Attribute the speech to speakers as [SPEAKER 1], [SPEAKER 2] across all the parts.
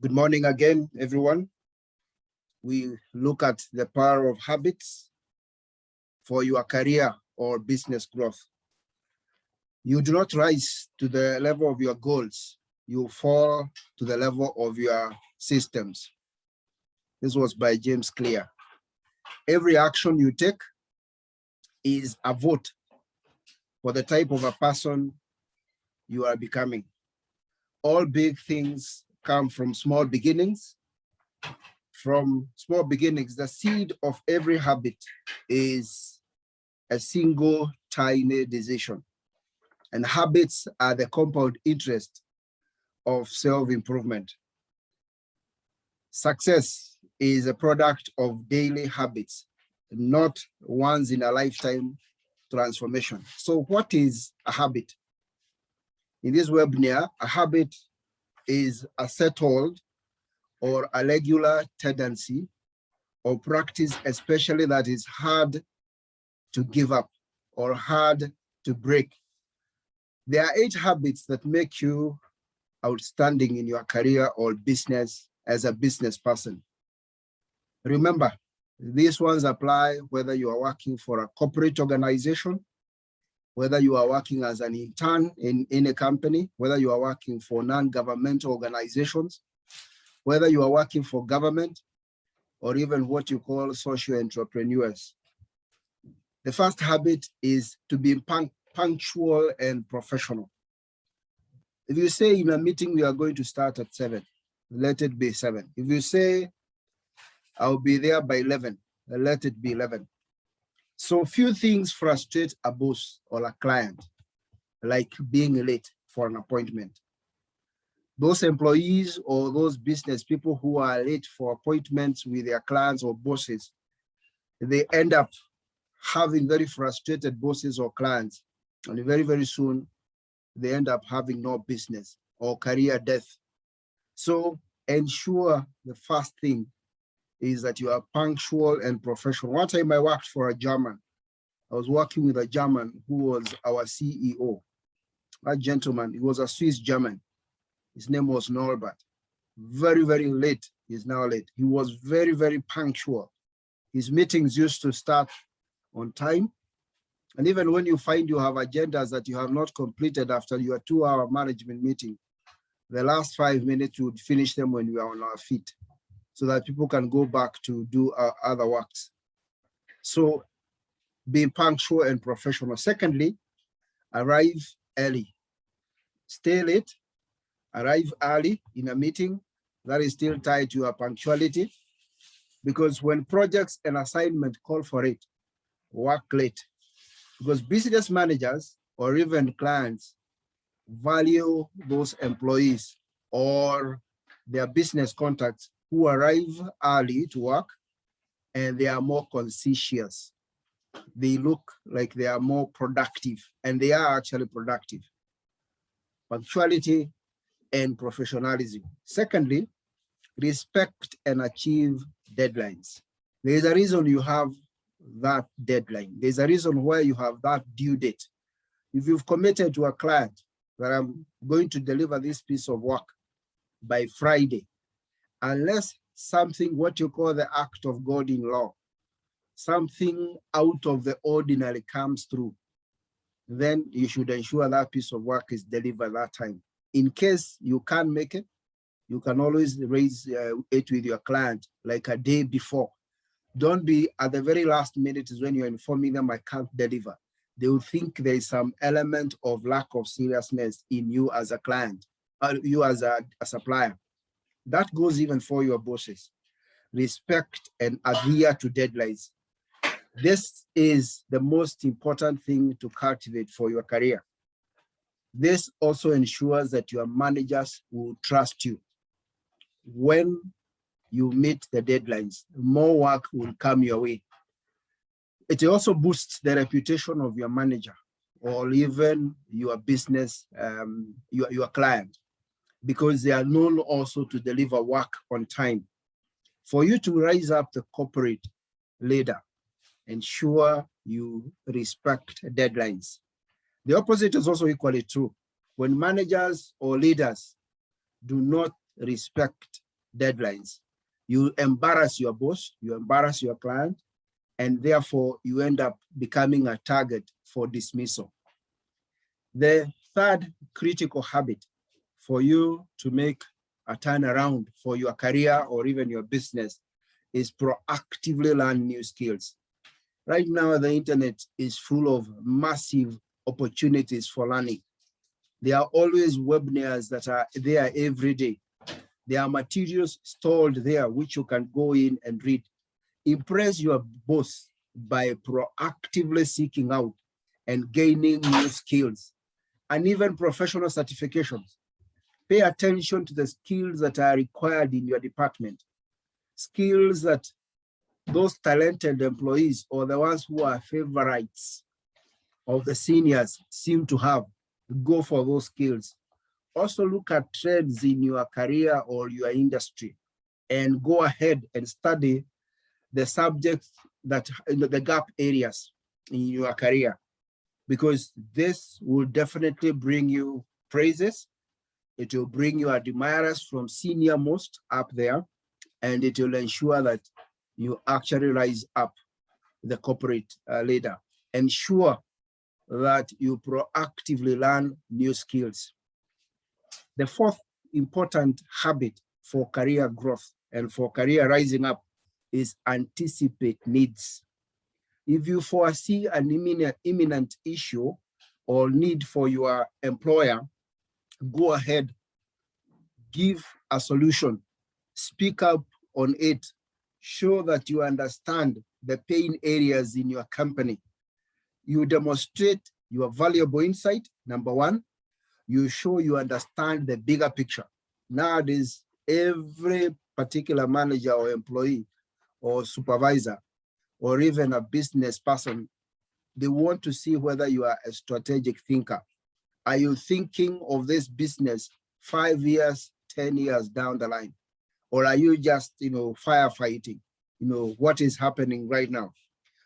[SPEAKER 1] Good morning again, everyone. We look at the power of habits for your career or business growth. You do not rise to the level of your goals. You fall to the level of your systems. This was by James Clear. Every action you take is a vote for the type of a person you are becoming. All big things come from small beginnings. From small beginnings, the seed of every habit is a single tiny decision. And habits are the compound interest of self-improvement. Success is a product of daily habits, not once in a lifetime transformation. So what is a habit? In this webinar, a habit is a settled or a regular tendency or practice, especially that is hard to give up or hard to break. There are 8 habits that make you outstanding in your career or business as a business person. Remember, these ones apply whether you are working for a corporate organization, whether you are working as an intern in a company, whether you are working for non-governmental organizations, whether you are working for government, or even what you call social entrepreneurs. The first habit is to be punctual and professional. If you say in a meeting, we are going to start at 7, let it be 7. If you say, I'll be there by 11, let it be 11. So few things frustrate a boss or a client, like being late for an appointment. Those employees or those business people who are late for appointments with their clients or bosses, they end up having very frustrated bosses or clients. And very, very soon, they end up having no business or career death. So ensure the first thing is that you are punctual and professional. One time I worked for a German. I was working with a German who was our CEO. That gentleman, he was a Swiss German. His name was Norbert. Very, very late. He's now late. He was very, very punctual. His meetings used to start on time. And even when you find you have agendas that you have not completed after your 2-hour management meeting, the last 5 minutes you would finish them when we are on our feet so that people can go back to do other works. So be punctual and professional. Secondly, arrive early. Stay late. Arrive early in a meeting that is still tied to your punctuality, because when projects and assignment call for it, work late. Because business managers or even clients value those employees or their business contacts who arrive early to work and they are more conscientious. They look like they are more productive, and they are actually productive. Punctuality and professionalism. Secondly, respect and achieve deadlines. There is a reason you have that deadline. There's a reason why you have that due date. If you've committed to a client that I'm going to deliver this piece of work by Friday, unless something, what you call the act of God in law, something out of the ordinary comes through, then you should ensure that piece of work is delivered that time. In case you can't make it, you can always raise it with your client like a day before. Don't be at the very last minute is when you're informing them I can't deliver. They will think there is some element of lack of seriousness in you as a client, or you as a supplier. That goes even for your bosses. Respect and adhere to deadlines. This is the most important thing to cultivate for your career. This also ensures that your managers will trust you. When you meet the deadlines, more work will come your way. It also boosts the reputation of your manager or even your business, your client, because they are known also to deliver work on time. For you to rise up the corporate ladder, ensure you respect deadlines. The opposite is also equally true. When managers or leaders do not respect deadlines. You embarrass your boss, you embarrass your client, and therefore you end up becoming a target for dismissal. The third critical habit for you to make a turnaround for your career or even your business is proactively learn new skills. Right now, the internet is full of massive opportunities for learning. There are always webinars that are there every day. There are materials stored there which you can go in and read. Impress your boss by proactively seeking out and gaining new skills and even professional certifications. Pay attention to the skills that are required in your department, skills that those talented employees or the ones who are favorites of the seniors seem to have. Go for those skills. Also look at trends in your career or your industry and go ahead and study the subjects that the gap areas in your career, because this will definitely bring you praises. It will bring you admirers from senior most up there, and it will ensure that you actually rise up the corporate ladder. Ensure that you proactively learn new skills. The fourth important habit for career growth and for career rising up is anticipate needs. If you foresee an imminent issue or need for your employer, go ahead, give a solution, speak up on it, show that you understand the pain areas in your company. You demonstrate your valuable insight, number one. You show you understand the bigger picture. Nowadays, every particular manager or employee or supervisor or even a business person, they want to see whether you are a strategic thinker. Are you thinking of this business 5 years, 10 years down the line? Or are you just, firefighting, what is happening right now?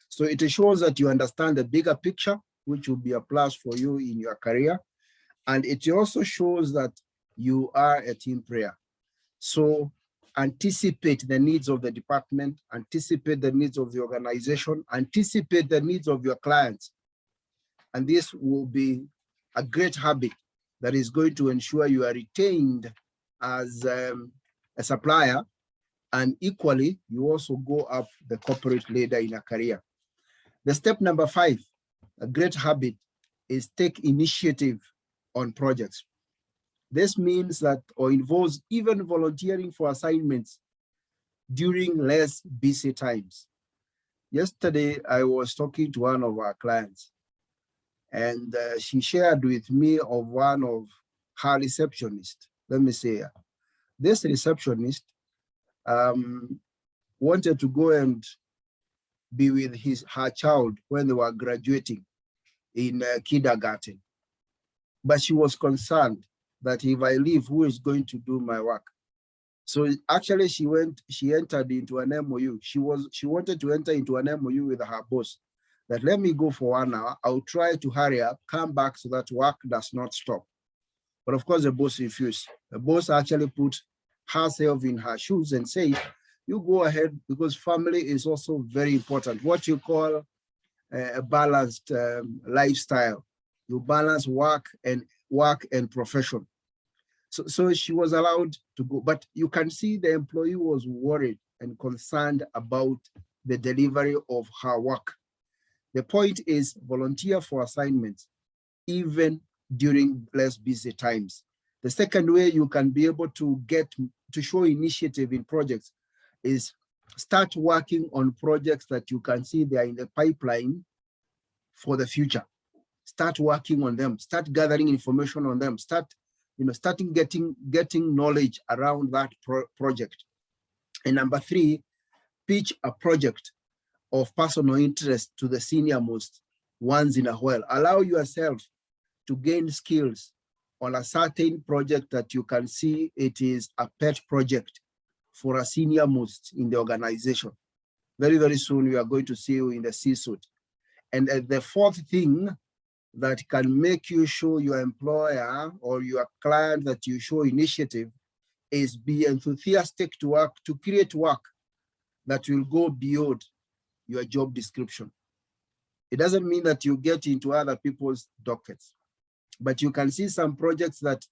[SPEAKER 1] So it shows that you understand the bigger picture, which will be a plus for you in your career. And it also shows that you are a team player. So anticipate the needs of the department, anticipate the needs of the organization, anticipate the needs of your clients. And this will be a great habit that is going to ensure you are retained as a supplier, and equally, you also go up the corporate ladder in a career. The step number 5, a great habit, is take initiative on projects. This means that, or involves even volunteering for assignments during less busy times. Yesterday, I was talking to one of our clients, and she shared with me of one of her receptionists. Let me say, this receptionist wanted to go and be with her child when they were graduating in kindergarten. But she was concerned that if I leave, who is going to do my work? So actually she entered into an MOU. She wanted to enter into an MOU with her boss that let me go for 1 hour. I'll try to hurry up, come back so that work does not stop. But of course the boss refused. The boss actually put herself in her shoes and said, you go ahead, because family is also very important. What you call a balanced lifestyle. You balance work and profession. So she was allowed to go, but you can see the employee was worried and concerned about the delivery of her work. The point is volunteer for assignments, even during less busy times. The second way you can be able to get to show initiative in projects is start working on projects that you can see they are in the pipeline for the future. Start working on them, start gathering information on them, starting getting knowledge around that project. And number 3, pitch a project of personal interest to the senior most once in a while. Allow yourself to gain skills on a certain project that you can see it is a pet project for a senior most in the organization. Very, very soon we are going to see you in the C-suite. And the 4th thing that can make you show your employer or your client that you show initiative is be enthusiastic to work, to create work that will go beyond your job description. It doesn't mean that you get into other people's dockets, but you can see some projects that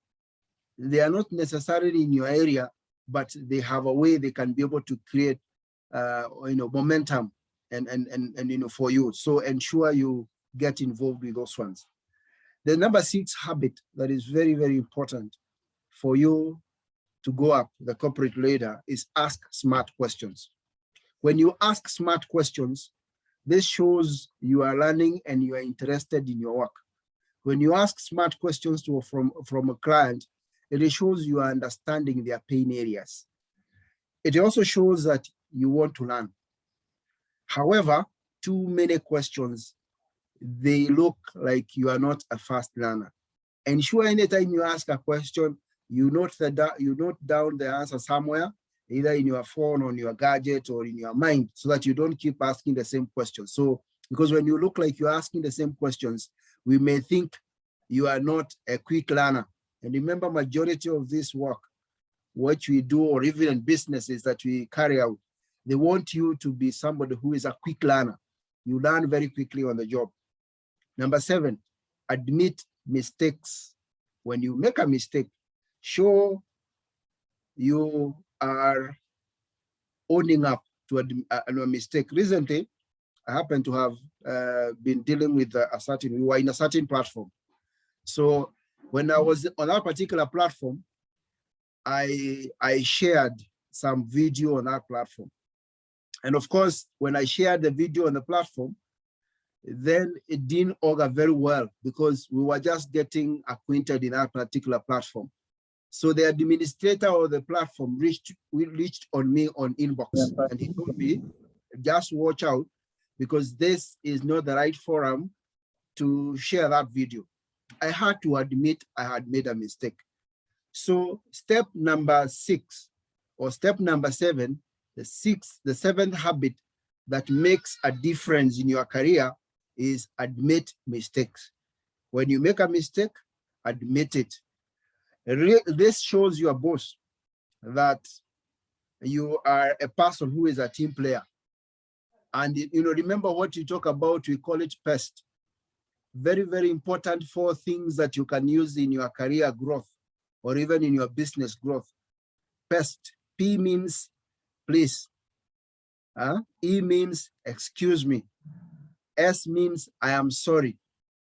[SPEAKER 1] they are not necessarily in your area, but they have a way they can be able to create momentum and for you. So ensure you get involved with those ones. The number 6 habit that is very, very important for you to go up the corporate ladder is ask smart questions. When you ask smart questions, this shows you are learning and you are interested in your work. When you ask smart questions from a client, it shows you are understanding their pain areas. It also shows that you want to learn. However, too many questions, they look like you are not a fast learner. Ensure anytime you ask a question, you note down the answer somewhere, either in your phone, on your gadget, or in your mind, so that you don't keep asking the same questions. So, because when you look like you're asking the same questions, we may think you are not a quick learner. And remember, majority of this work, what we do, or even in businesses that we carry out, they want you to be somebody who is a quick learner. You learn very quickly on the job. Number 7, admit mistakes. When you make a mistake, show you are owning up to a mistake. Recently, I happen to have been dealing with we were in a certain platform. So when I was on that particular platform, I shared some video on that platform. And of course, when I shared the video on the platform, then it didn't augur very well because we were just getting acquainted in that particular platform. So the administrator of the platform reached on me on inbox, and he told me, just watch out because this is not the right forum to share that video. I had to admit I had made a mistake. So step number 6 or step number 7, the 7th habit that makes a difference in your career is admit mistakes. When you make a mistake, admit it. This shows your boss that you are a person who is a team player. And remember what you talk about, we call it PEST. Very, very important 4 things that you can use in your career growth or even in your business growth. PEST. P means please. E means excuse me. S means I am sorry.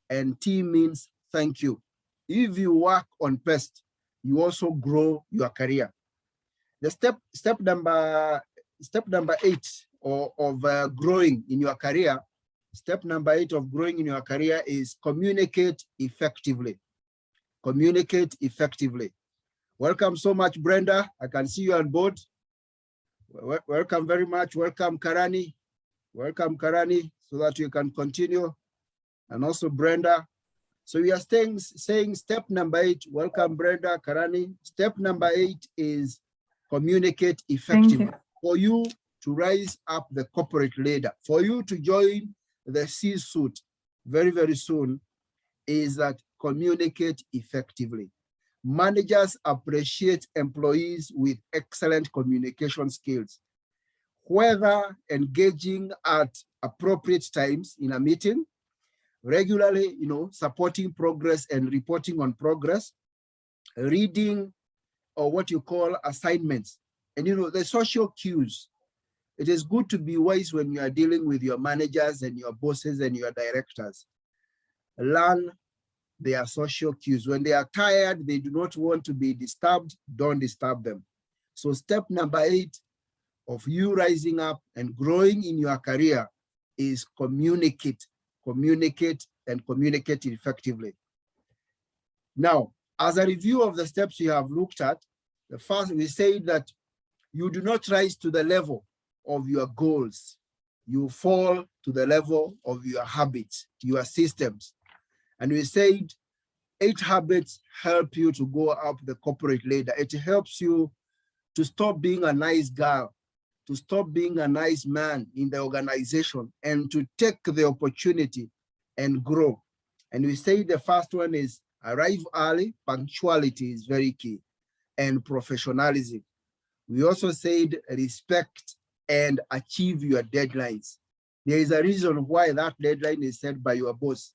[SPEAKER 1] And T means thank you. If you work on PEST, you also grow your career. The step number 8 of growing in your career, step number 8 of growing in your career is communicate effectively. Communicate effectively. Welcome so much, Brenda. I can see you on board. Welcome very much. Welcome, Karani. Welcome, Karani, so that you can continue. And also Brenda. So we are saying step number 8, welcome Brenda, Karani. Step number 8 is communicate effectively. For you to rise up the corporate ladder, for you to join the C-suite very, very soon, is that communicate effectively. Managers appreciate employees with excellent communication skills. Whether engaging at appropriate times in a meeting, regularly, supporting progress and reporting on progress, reading or what you call assignments, and the social cues. It is good to be wise when you are dealing with your managers and your bosses and your directors. Learn their social cues. When they are tired, they do not want to be disturbed, don't disturb them. So step number 8 of you rising up and growing in your career is communicate and communicate effectively. Now, as a review of the steps we have looked at, the first, we say that you do not rise to the level of your goals. You fall to the level of your habits, your systems. And we said 8 habits help you to go up the corporate ladder. It helps you to stop being a nice girl, to stop being a nice man in the organization, and to take the opportunity and grow. And we say the first one is arrive early. Punctuality is very key. and professionalism. We also said respect and achieve your deadlines. There is a reason why that deadline is set by your boss.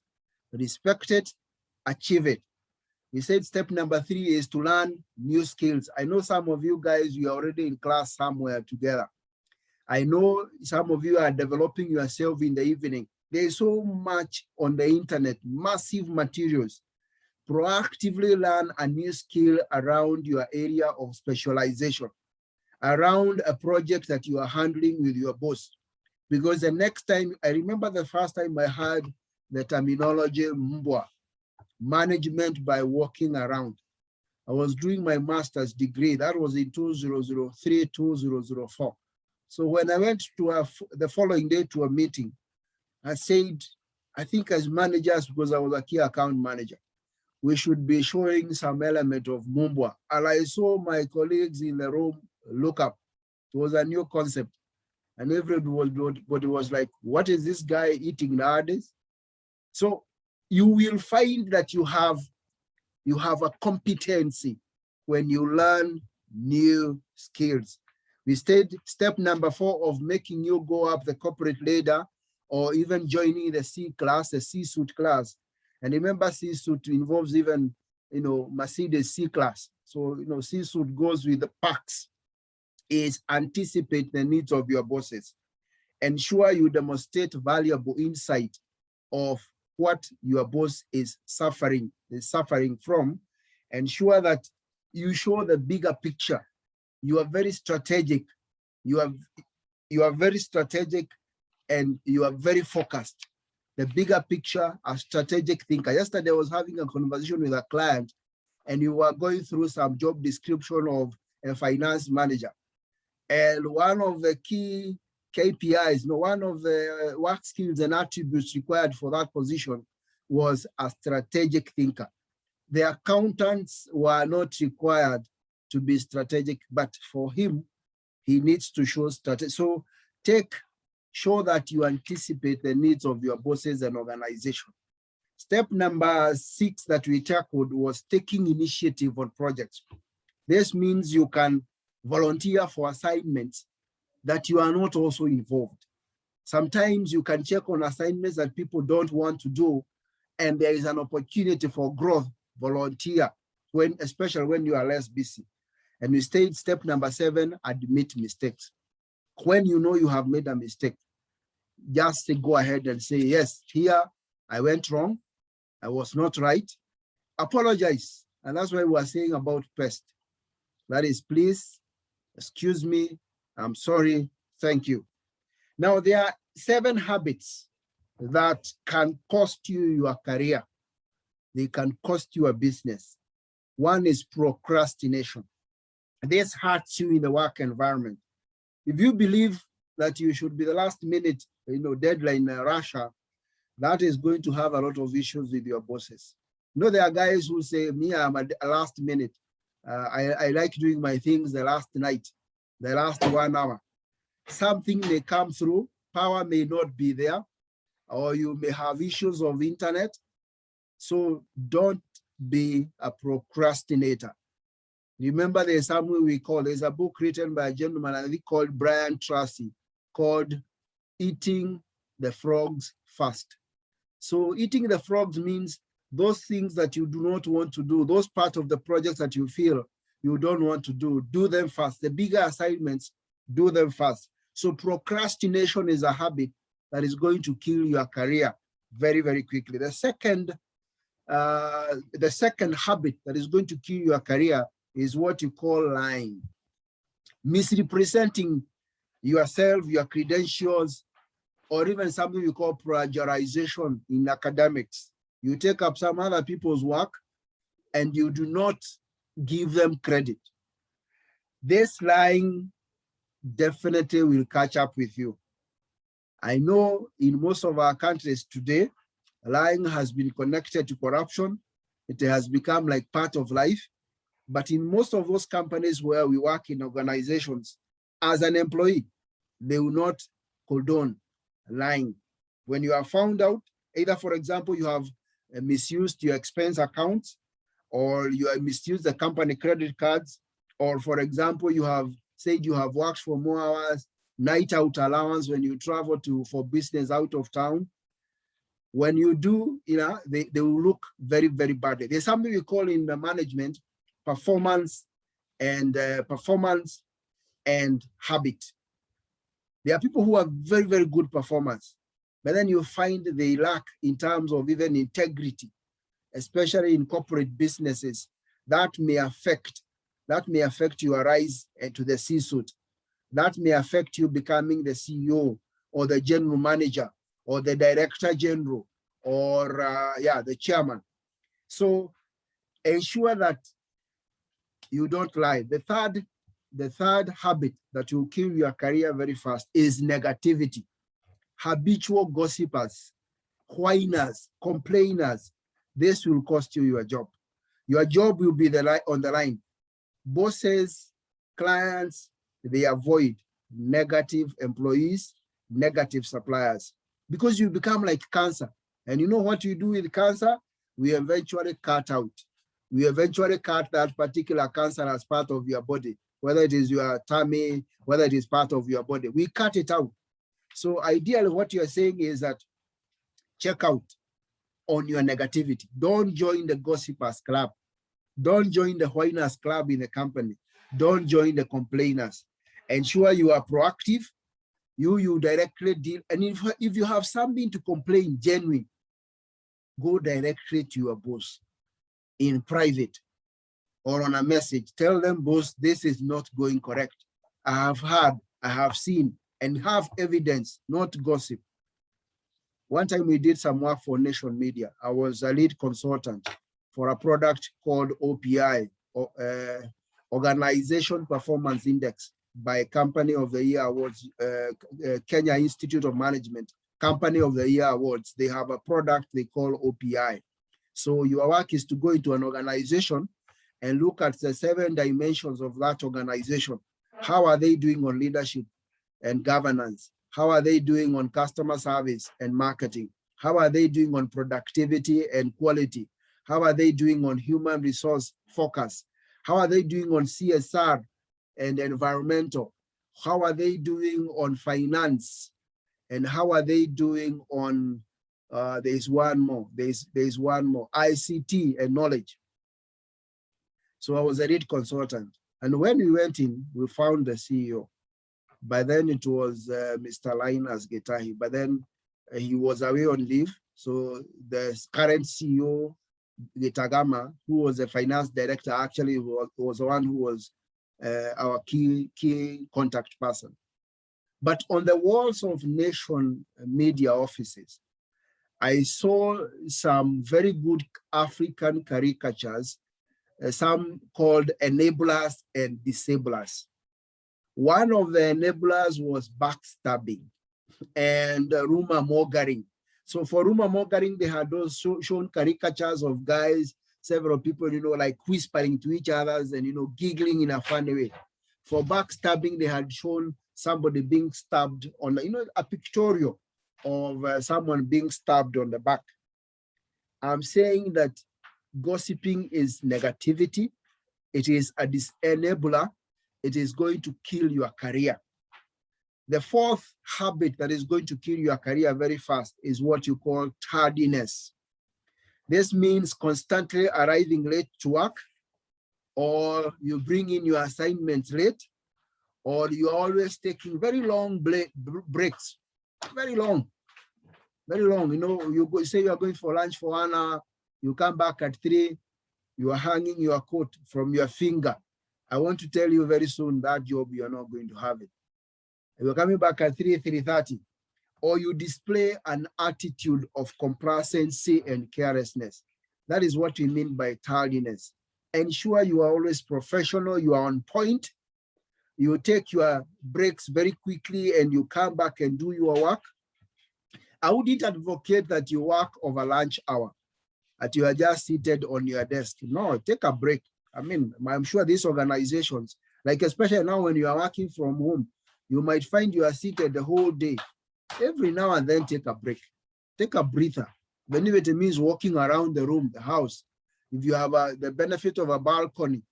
[SPEAKER 1] Respect it, achieve it. We said step number 3 is to learn new skills. I know some of you guys, you are already in class somewhere together. I know some of you are developing yourself in the evening. There is so much on the internet, massive materials. Proactively learn a new skill around your area of specialization, around a project that you are handling with your boss. Because the next time, I remember the first time I heard the terminology mbwa, management by walking around. I was doing my master's degree. That was in 2003, 2004. So when I went to the following day to a meeting, I said, I think as managers, because I was a key account manager, we should be showing some element of Mumbwa. And I saw my colleagues in the room look up. It was a new concept. And everybody was like, what is this guy eating nowadays? So you will find that you have a competency when you learn new skills. We said step number 4 of making you go up the corporate ladder or even joining the C-class, the C-suite class. And remember, C-suite involves even, Mercedes C-class. So, C-suite goes with the packs, is anticipate the needs of your bosses. Ensure you demonstrate valuable insight of what your boss is suffering from. Ensure that you show the bigger picture. You are very strategic. You are very strategic and you are very focused. The bigger picture, a strategic thinker. Yesterday I was having a conversation with a client and we were going through some job description of a finance manager. And one of the key KPIs, one of the work skills and attributes required for that position was a strategic thinker. The accountants were not required to be strategic, but for him, he needs to show strategy. So show that you anticipate the needs of your bosses and organization. Step number 6 that we tackled was taking initiative on projects. This means you can volunteer for assignments that you are not also involved. Sometimes you can check on assignments that people don't want to do, and there is an opportunity for growth. Volunteer, especially when you are less busy. And we stayed step number 7, admit mistakes. When you know you have made a mistake, just go ahead and say, yes, here I went wrong. I was not right. Apologize. And that's why we are saying about PEST. That is, please, excuse me, I'm sorry, thank you. Now, there are 7 habits that can cost you your career. They can cost you a business. One is procrastination. This hurts you in the work environment. If you believe that you should be the last minute, deadline Russia, that is going to have a lot of issues with your bosses. There are guys who say, me, I'm a last minute. I like doing my things the last night, the last 1 hour. Something may come through, power may not be there, or you may have issues of internet. So don't be a procrastinator. Remember, there's something there's a book written by a gentleman, I think called Brian Tracy, called Eating the Frogs Fast. So eating the frogs means those things that you do not want to do, those parts of the projects that you feel you don't want to do them fast. The bigger assignments, do them fast. So procrastination is a habit that is going to kill your career very, very quickly. The second habit that is going to kill your career is what you call lying. Misrepresenting yourself, your credentials, or even something we call plagiarization in academics. You take up some other people's work and you do not give them credit. This lying definitely will catch up with you. I know in most of our countries today, lying has been connected to corruption. It has become like part of life. But in most of those companies where we work in organizations, as an employee, they will not condone lying. When you are found out, either, for example, you have misused your expense accounts or you have misused the company credit cards, Or for example, you have said you have worked for more hours, night out allowance when you travel for business out of town. When you do, they will look very, very badly. There's something we call in the management performance and habit. There are people who are very, very good performance, but then you find they lack in terms of even integrity, especially in corporate businesses. That may affect your rise to the C-suite. That may affect you becoming the CEO or the general manager or the director general or the chairman. So ensure that you don't lie. The third habit that will kill your career very fast is negativity. Habitual gossipers, whiners, complainers. This will cost you your job. Your job will be on the line. Bosses, clients, they avoid negative employees, negative suppliers, because you become like cancer. And you know what you do with cancer? We eventually cut out. We eventually cut that particular cancer as part of your body, whether it is your tummy, whether it is part of your body. We cut it out. So ideally, what you're saying is that check out on your negativity. Don't join the gossipers club. Don't join the whiners club in the company. Don't join the complainers. Ensure you are proactive. You directly deal. And if you have something to complain, genuine, go directly to your boss in private or on a message. Tell them, boss, this is not going correct. I have heard, I have seen, and have evidence, not gossip. One time we did some work for Nation Media. I was a lead consultant for a product called OPI, Organization Performance Index, by Company of the Year Awards, Kenya Institute of Management, Company of the Year Awards. They have a product they call OPI. So your work is to go into an organization and look at the 7 dimensions of that organization. How are they doing on leadership and governance? How are they doing on customer service and marketing? How are they doing on productivity and quality? How are they doing on human resource focus? How are they doing on CSR and environmental? How are they doing on finance? And how are they doing on, there's one more, ICT and knowledge. So I was a lead consultant. And when we went in, we found the CEO. By then it was Mr. Linus Getahi, but then he was away on leave. So the current CEO, Getagama, who was the finance director, actually was the one who was our key contact person. But on the walls of Nation Media offices, I saw some very good African caricatures, some called enablers and disablers. One of the enablers was backstabbing and rumor mongering. So for rumor mongering, they had those shown caricatures of guys, several people, like whispering to each other and, giggling in a funny way. For backstabbing, they had shown somebody being stabbed on, a pictorial of someone being stabbed on the back. I'm saying that gossiping is negativity. It is a enabler. It is going to kill your career. The fourth habit that is going to kill your career very fast is what you call tardiness. This means constantly arriving late to work, or you bring in your assignments late, or you're always taking very long breaks, very long. You say you're going for lunch for 1 hour, you come back at 3, you are hanging your coat from your finger. I want to tell you very soon that job, you're not going to have it. You're coming back at 3:30, or you display an attitude of complacency and carelessness. That is what we mean by tardiness. Ensure you are always professional, you are on point, you take your breaks very quickly and you come back and do your work. I wouldn't advocate that you work over lunch hour, that you are just seated on your desk. No, take a break. I mean, I'm sure these organizations, like especially now when you are working from home, you might find you are seated the whole day. Every now and then, take a break. Take a breather. Even if it means walking around the room, the house. If you have the benefit of a balcony,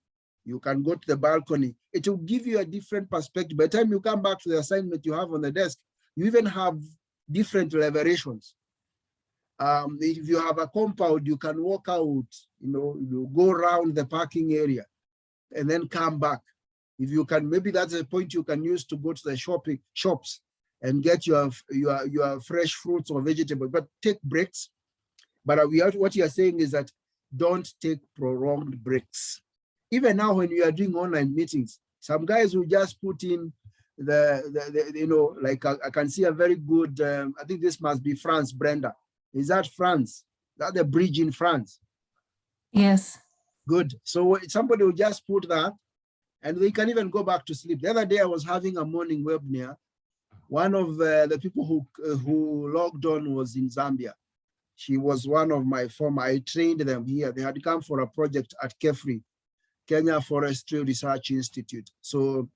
[SPEAKER 1] You can go to the balcony. It will give you a different perspective. By the time you come back to the assignment you have on the desk, you even have different revelations. If you have a compound, you can walk out, you go around the parking area and then come back. If you can, maybe that's a point you can use to go to the shops and get your fresh fruits or vegetables, but take breaks. But what you are saying is that don't take prolonged breaks. Even now, when you are doing online meetings, some guys will just put in like I can see a very good, I think this must be France, Brenda. Is that France? That the bridge in France?
[SPEAKER 2] Yes.
[SPEAKER 1] Good. So somebody will just put that and they can even go back to sleep. The other day I was having a morning webinar. One of the people who logged on was in Zambia. She was one of my former, I trained them here. They had come for a project at KEFRI, Kenya Forestry Research Institute. So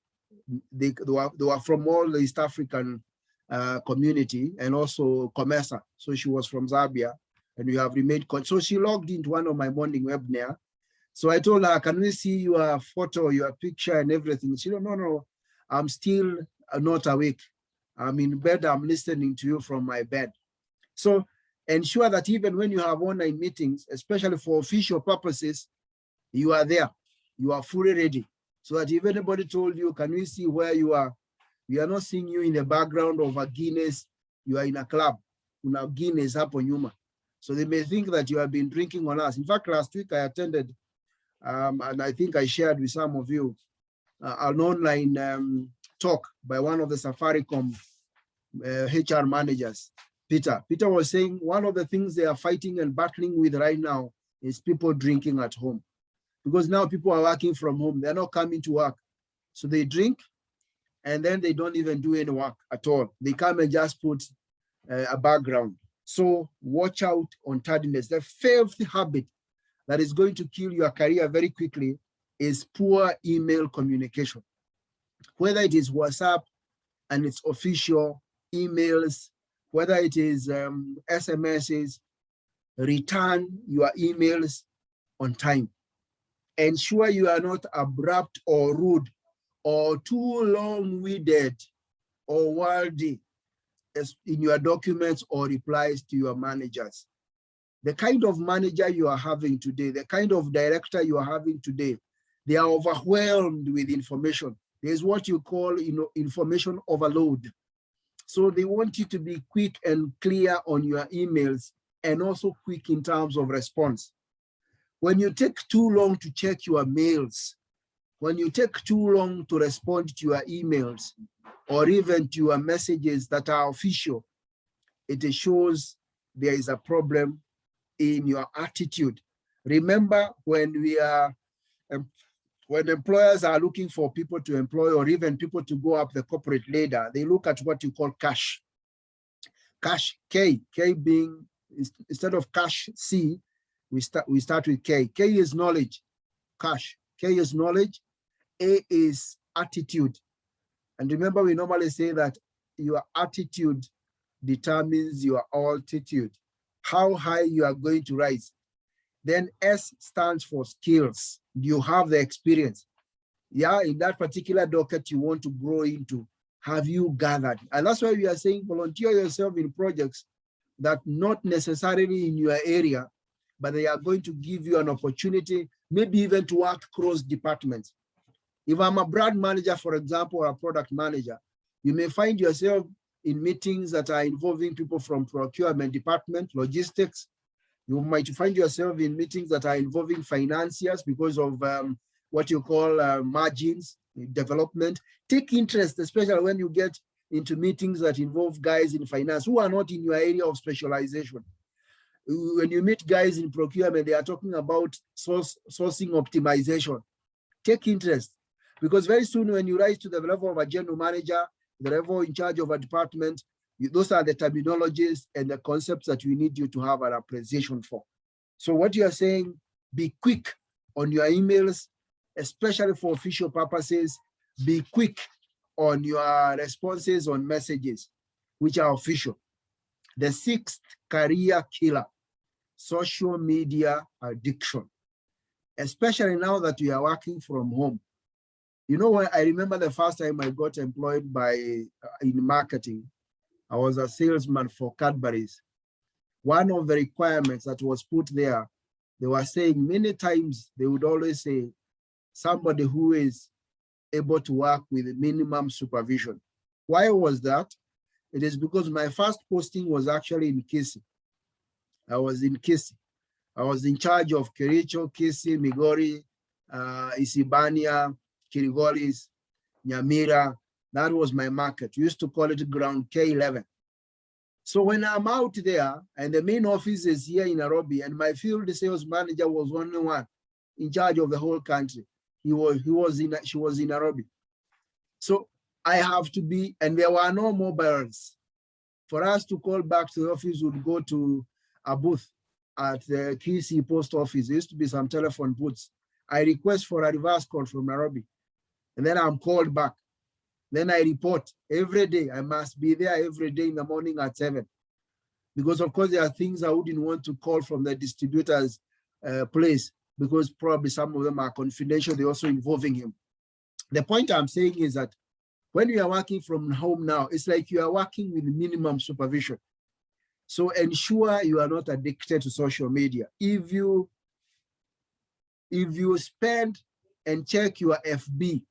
[SPEAKER 1] they were from all the East African community and also COMESA. So she was from Zambia and we have remained. So she logged into one of my morning webinar. So I told her, can we see your photo, your picture and everything? She said, no, I'm still not awake. I'm in bed, I'm listening to you from my bed. So ensure that even when you have online meetings, especially for official purposes, you are there, you are fully ready. So that if anybody told you, can we see where you are? We are not seeing you in the background of a Guinness, you are in a club, una Guinness hapo nyuma. So they may think that you have been drinking on us. In fact, last week I attended, and I think I shared with some of you, an online talk by one of the Safaricom HR managers, Peter. Peter was saying one of the things they are fighting and battling with right now is people drinking at home. Because now people are working from home, they're not coming to work. So they drink and then they don't even do any work at all. They come and just put a background. So watch out on tardiness. The fifth habit that is going to kill your career very quickly is poor email communication. Whether it is WhatsApp and its official emails, whether it is SMSs, return your emails on time. Ensure you are not abrupt or rude or too long-winded or wordy in your documents or replies to your managers. The kind of manager you are having today, the kind of director you are having today, they are overwhelmed with information. There's what you call, information overload. So they want you to be quick and clear on your emails and also quick in terms of response. When you take too long to check your mails, when you take too long to respond to your emails or even to your messages that are official, it shows there is a problem in your attitude. Remember, when employers are looking for people to employ or even people to go up the corporate ladder, they look at what you call cash. Cash, K being, instead of cash C, we start with K. K is knowledge, cash. K is knowledge, A is attitude. And remember, we normally say that your attitude determines your altitude, how high you are going to rise. Then S stands for skills. You have the experience. Yeah, in that particular docket you want to grow into, have you gathered? And that's why we are saying volunteer yourself in projects that not necessarily in your area, but they are going to give you an opportunity, maybe even to work cross departments. If I'm a brand manager, for example, or a product manager, you may find yourself in meetings that are involving people from procurement department, logistics. You might find yourself in meetings that are involving financiers because of what you call margins, development. Take interest, especially when you get into meetings that involve guys in finance who are not in your area of specialization. When you meet guys in procurement, they are talking about sourcing optimization. Take interest, because very soon when you rise to the level of a general manager, the level in charge of a department, those are the terminologies and the concepts that we need you to have an appreciation for. So what you are saying, be quick on your emails, especially for official purposes. Be quick on your responses on messages, which are official. The sixth career killer, social media addiction. especially now that we are working from home. You know what? I remember the first time I got employed in marketing. I was a salesman for Cadbury's. One of the requirements that was put there, they were saying many times, they would always say, somebody who is able to work with minimum supervision. Why was that? It is because my first posting was actually in Kisii. I was in Kisii. I was in charge of Kericho, Kisii, Migori, Isibania, Kirigoris, Nyamira. That was my market. We used to call it ground K11. So when I'm out there and the main office is here in Nairobi and my field sales manager was only one in charge of the whole country, she was in Nairobi. So I have to be, and there were no mobiles. For us to call back to the office, we would go to a booth at the Kisii post office. There used to be some telephone booths. I request for a reverse call from Nairobi, and then I'm called back. Then I report every day. I must be there every day in the morning at 7. Because of course there are things I wouldn't want to call from the distributor's place, because probably some of them are confidential. They're also involving him. The point I'm saying is that when you are working from home now, it's like you are working with minimum supervision. So ensure you are not addicted to social media. If you spend and check your FB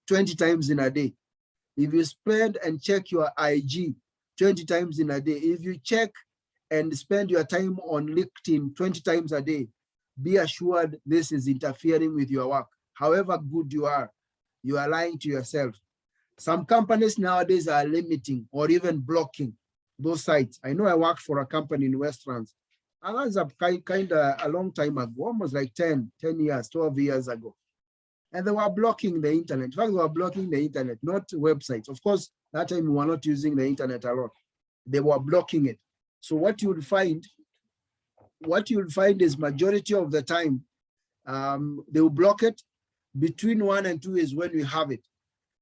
[SPEAKER 1] 20 times in a day, if you spend and check your IG 20 times in a day, if you check and spend your time on LinkedIn 20 times a day, be assured this is interfering with your work. However good you are lying to yourself. Some companies nowadays are limiting or even blocking those sites. I know I worked for a company in Westlands, and that's kind of a long time ago, almost like 10 years, 12 years ago. And they were blocking the internet. In fact, they were blocking the internet, not websites. Of course, that time we were not using the internet a lot. They were blocking it. So what you'll find is majority of the time, they will block it. Between 1 and 2 is when we have it.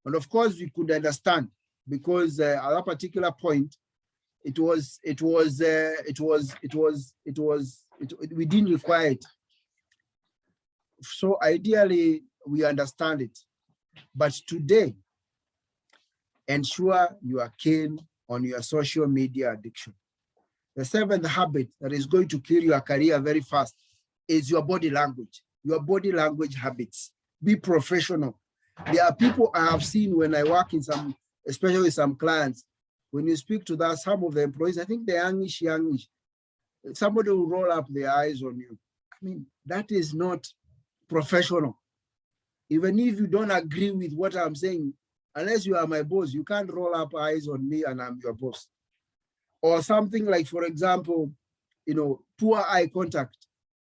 [SPEAKER 1] And of course, we could understand, because at that particular point, we didn't require it. So ideally, we understand it. But today, ensure you are keen on your social media addiction. The 7th habit that is going to kill your career very fast is your body language, habits. Be professional. There are people I have seen when I work in especially some clients, when you speak to that, some of the employees, I think they're youngish. Somebody will roll up their eyes on you. I mean, that is not professional. Even if you don't agree with what I'm saying, unless you are my boss, you can't roll up eyes on me and I'm your boss. Or something like, for example, poor eye contact.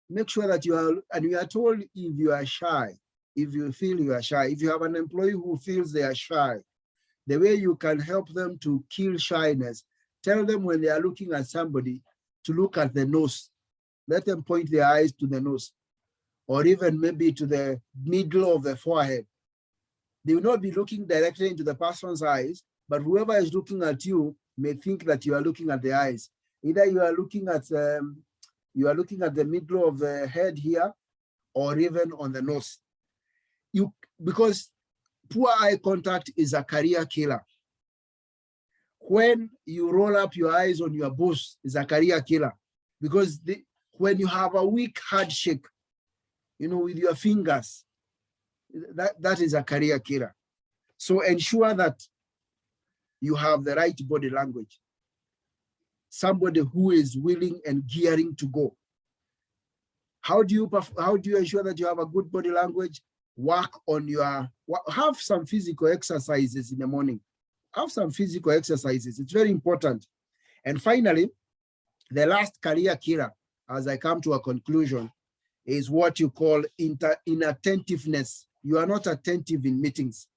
[SPEAKER 1] Make sure that you are told if you are shy, if you feel you are shy, if you have an employee who feels they are shy, the way you can help them to kill shyness, tell them when they are looking at somebody to look at the nose. Let them point their eyes to the nose, or even maybe to the middle of the forehead. They will not be looking directly into the person's eyes, but whoever is looking at you may think that you are looking at the eyes. Either you are looking at the middle of the head here, or even on the nose. Because poor eye contact is a career killer. When you roll up your eyes on your boss, is a career killer. Because when you have a weak handshake, with your fingers, that is a career killer. So ensure that you have the right body language. Somebody who is willing and gearing to go. How do you ensure that you have a good body language? Have some physical exercises in the morning. Have some physical exercises. It's very important. And finally, the last career killer, as I come to a conclusion, is what you call inattentiveness. You are not attentive in meetings.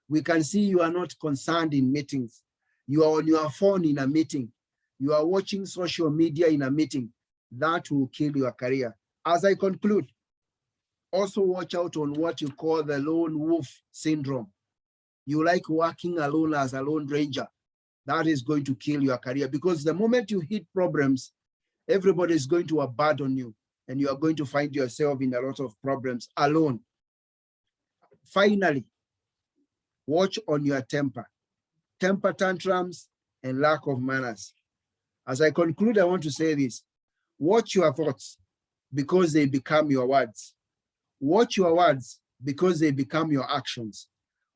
[SPEAKER 1] We can see you are not concerned in meetings. You are on your phone in a meeting. You are watching social media in a meeting. That will kill your career. As I conclude, also watch out on what you call the lone wolf syndrome. You like working alone as a lone ranger. That is going to kill your career, because the moment you hit problems, everybody is going to abandon you. and you are going to find yourself in a lot of problems alone. Finally, watch on your temper tantrums, and lack of manners. As I conclude, I want to say this: watch your thoughts because they become your words. Watch your words because they become your actions.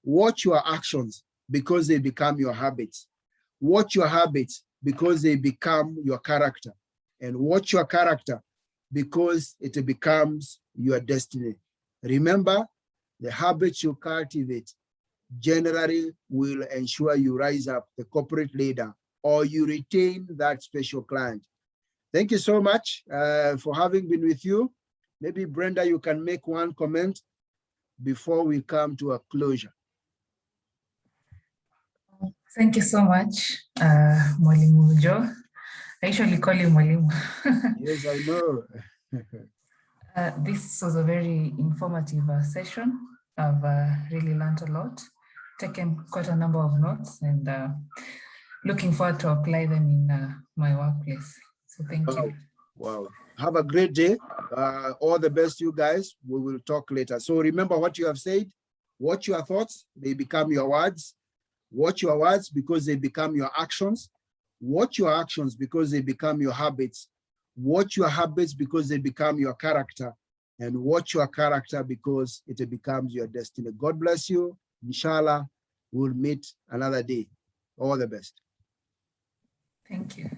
[SPEAKER 1] Watch your actions because they become your habits. Watch your habits because they become your character. And watch your character because it becomes your destiny. Remember, the habits you cultivate generally will ensure you rise up the corporate ladder or you retain that special client. Thank you so much for having been with you. Maybe Brenda, you can make one comment before we come to a closure.
[SPEAKER 2] Thank you so much, Mwalimu Joe. I usually call you Mwalimu.
[SPEAKER 1] Yes, I know.
[SPEAKER 2] This was a very informative session. I've really learned a lot, taken quite a number of notes, and looking forward to apply them in my workplace. So thank you.
[SPEAKER 1] Wow. Have a great day. All the best, you guys. We will talk later. So remember what you have said. Watch your thoughts. They become your words. Watch your words because they become your actions. Watch your actions because they become your habits. Watch your habits because they become your character. And watch your character because it becomes your destiny. God bless you. Inshallah, we'll meet another day. All the best.
[SPEAKER 2] Thank you.